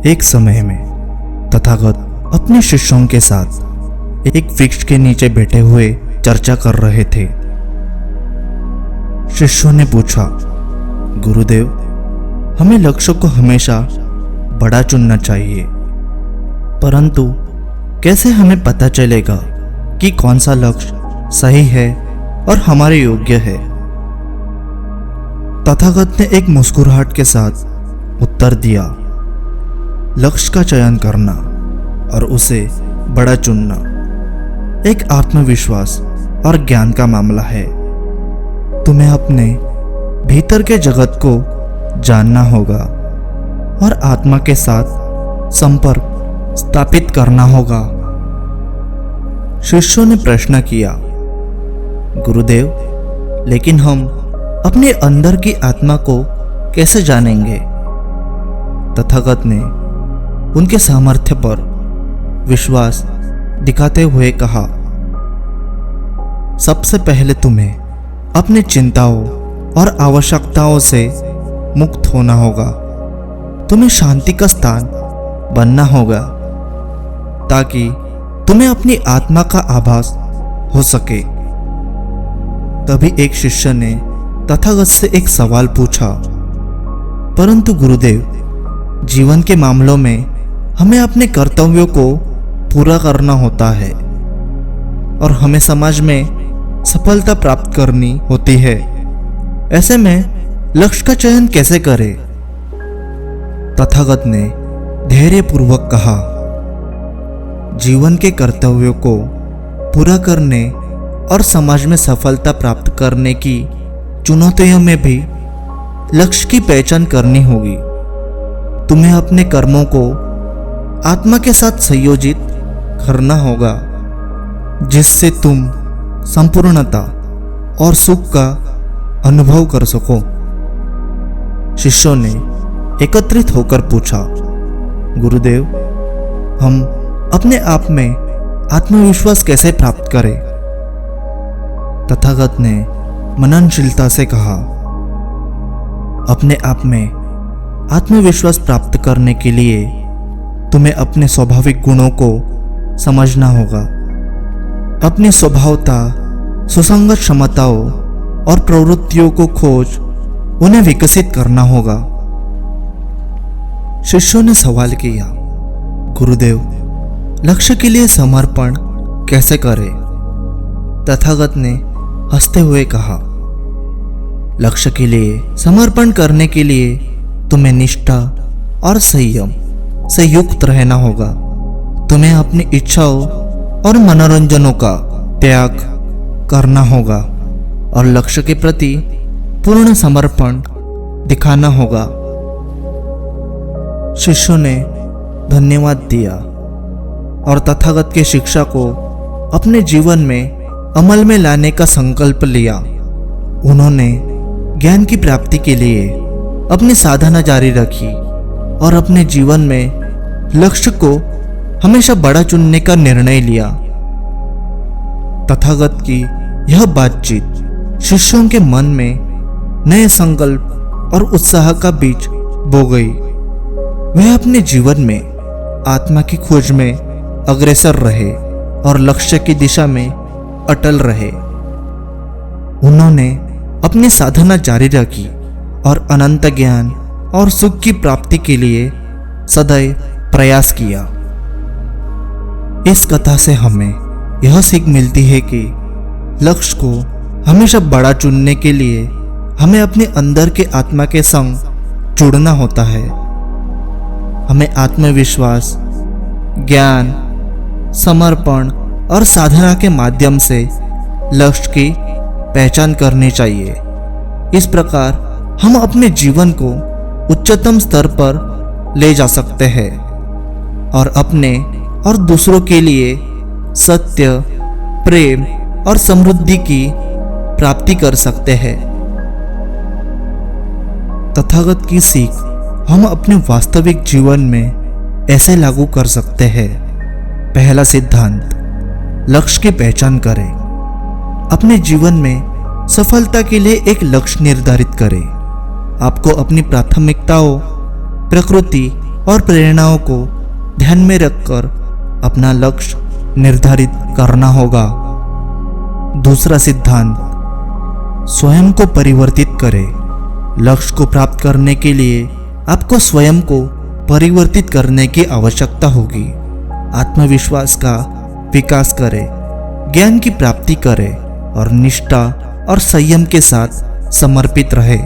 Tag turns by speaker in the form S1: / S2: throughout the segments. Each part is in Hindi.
S1: एक समय में तथागत अपने शिष्यों के साथ एक वृक्ष के नीचे बैठे हुए चर्चा कर रहे थे। शिष्यों ने पूछा, गुरुदेव, हमें लक्ष्य को हमेशा बड़ा चुनना चाहिए, परंतु कैसे हमें पता चलेगा कि कौन सा लक्ष्य सही है और हमारे योग्य है? तथागत ने एक मुस्कुराहट के साथ उत्तर दिया, लक्ष्य का चयन करना और उसे बड़ा चुनना एक आत्मविश्वास और ज्ञान का मामला है। तुम्हें अपने भीतर के जगत को जानना होगा और आत्मा के साथ संपर्क स्थापित करना होगा। शिष्यों ने प्रश्न किया, गुरुदेव, लेकिन हम अपने अंदर की आत्मा को कैसे जानेंगे? तथागत ने उनके सामर्थ्य पर विश्वास दिखाते हुए कहा, सबसे पहले तुम्हें अपनी चिंताओं और आवश्यकताओं से मुक्त होना होगा। तुम्हें शांति का स्थान बनना होगा ताकि तुम्हें अपनी आत्मा का आभास हो सके। तभी एक शिष्य ने तथागत से एक सवाल पूछा, परंतु गुरुदेव, जीवन के मामलों में हमें अपने कर्तव्यों को पूरा करना होता है और हमें समाज में सफलता प्राप्त करनी होती है। ऐसे में लक्ष्य का चयन कैसे करें? तथागत ने धैर्यपूर्वक कहा, जीवन के कर्तव्यों को पूरा करने और समाज में सफलता प्राप्त करने की चुनौतियों में भी लक्ष्य की पहचान करनी होगी। तुम्हें अपने कर्मों को आत्मा के साथ संयोजित करना होगा, जिससे तुम संपूर्णता और सुख का अनुभव कर सको। शिष्यों ने एकत्रित होकर पूछा, गुरुदेव, हम अपने आप में आत्मविश्वास कैसे प्राप्त करें? तथागत ने मननशीलता से कहा, अपने आप में आत्मविश्वास प्राप्त करने के लिए तुम्हें अपने स्वाभाविक गुणों को समझना होगा। अपनी स्वभावता, सुसंगत क्षमताओं और प्रवृत्तियों को खोज उन्हें विकसित करना होगा। शिष्यों ने सवाल किया, गुरुदेव, लक्ष्य के लिए समर्पण कैसे करें? तथागत ने हंसते हुए कहा, लक्ष्य के लिए समर्पण करने के लिए तुम्हें निष्ठा और संयम से युक्त रहना होगा। तुम्हें अपनी इच्छाओं और मनोरंजनों का त्याग करना होगा और लक्ष्य के प्रति पूर्ण समर्पण दिखाना होगा। शिष्यों ने धन्यवाद दिया और तथागत की शिक्षा को अपने जीवन में अमल में लाने का संकल्प लिया। उन्होंने ज्ञान की प्राप्ति के लिए अपनी साधना जारी रखी और अपने जीवन में लक्ष्य को हमेशा बड़ा चुनने का निर्णय लिया। तथागत की यह बातचीत शिष्यों के मन में नए संकल्प और उत्साह का बीज बो गई। वे अपने जीवन में आत्मा की खोज में अग्रसर रहे और लक्ष्य की दिशा में अटल रहे। उन्होंने अपनी साधना जारी रखी और अनंत ज्ञान और सुख की प्राप्ति के लिए सदैव प्रयास किया। इस कथा से हमें यह सीख मिलती है कि लक्ष्य को हमेशा बड़ा चुनने के लिए हमें अपने अंदर के आत्मा के संग जुड़ना होता है। हमें आत्मविश्वास, ज्ञान, समर्पण और साधना के माध्यम से लक्ष्य की पहचान करनी चाहिए। इस प्रकार हम अपने जीवन को उच्चतम स्तर पर ले जा सकते हैं और अपने और दूसरों के लिए सत्य, प्रेम और समृद्धि की प्राप्ति कर सकते हैं। तथागत की सीख हम अपने वास्तविक जीवन में ऐसे लागू कर सकते हैं। पहला सिद्धांत, लक्ष्य की पहचान करें। अपने जीवन में सफलता के लिए एक लक्ष्य निर्धारित करें। आपको अपनी प्राथमिकताओं, प्रकृति और प्रेरणाओं को ध्यान में रखकर अपना लक्ष्य निर्धारित करना होगा। दूसरा सिद्धांत, स्वयं को परिवर्तित करें। लक्ष्य को प्राप्त करने के लिए आपको स्वयं को परिवर्तित करने की आवश्यकता होगी। आत्मविश्वास का विकास करें, ज्ञान की प्राप्ति करें और निष्ठा और संयम के साथ समर्पित रहे।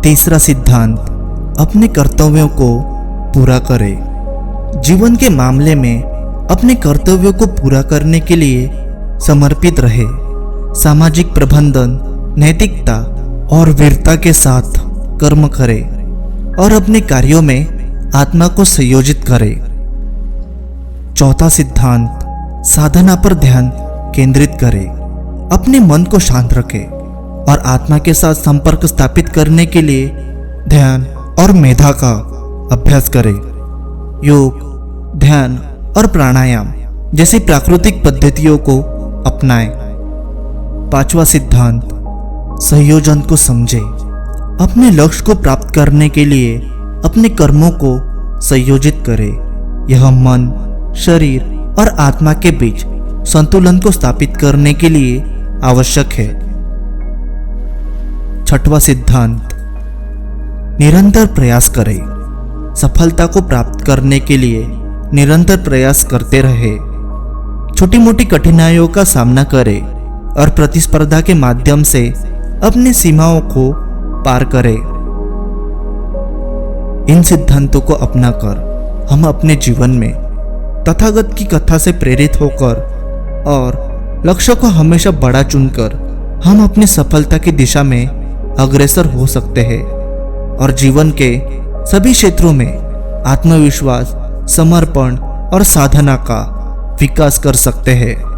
S1: तीसरा सिद्धांत, अपने कर्तव्यों को पूरा करें। जीवन के मामले में अपने कर्तव्यों को पूरा करने के लिए समर्पित रहे। सामाजिक प्रबंधन, नैतिकता और वीरता के साथ कर्म करें और अपने कार्यों में आत्मा को संयोजित करें। चौथा सिद्धांत, साधना पर ध्यान केंद्रित करें। अपने मन को शांत रखें और आत्मा के साथ संपर्क स्थापित करने के लिए ध्यान और मेधा का अभ्यास करें। योग, ध्यान और प्राणायाम जैसी प्राकृतिक पद्धतियों को अपनाएं। पांचवा सिद्धांत, संयोजन को समझें। अपने लक्ष्य को प्राप्त करने के लिए अपने कर्मों को संयोजित करें। यह मन, शरीर और आत्मा के बीच संतुलन को स्थापित करने के लिए आवश्यक है। छठवां सिद्धांत, निरंतर प्रयास करें। सफलता को प्राप्त करने के लिए निरंतर प्रयास करते रहे। छोटी मोटी कठिनाइयों का सामना करें और प्रतिस्पर्धा के माध्यम से अपनी सीमाओं को पार करें। इन सिद्धांतों को अपनाकर हम अपने जीवन में तथागत की कथा से प्रेरित होकर और लक्ष्य को हमेशा बड़ा चुनकर हम अपनी सफलता की दिशा में अग्रसर हो सकते हैं और जीवन के सभी क्षेत्रों में आत्मविश्वास, समर्पण और साधना का विकास कर सकते हैं।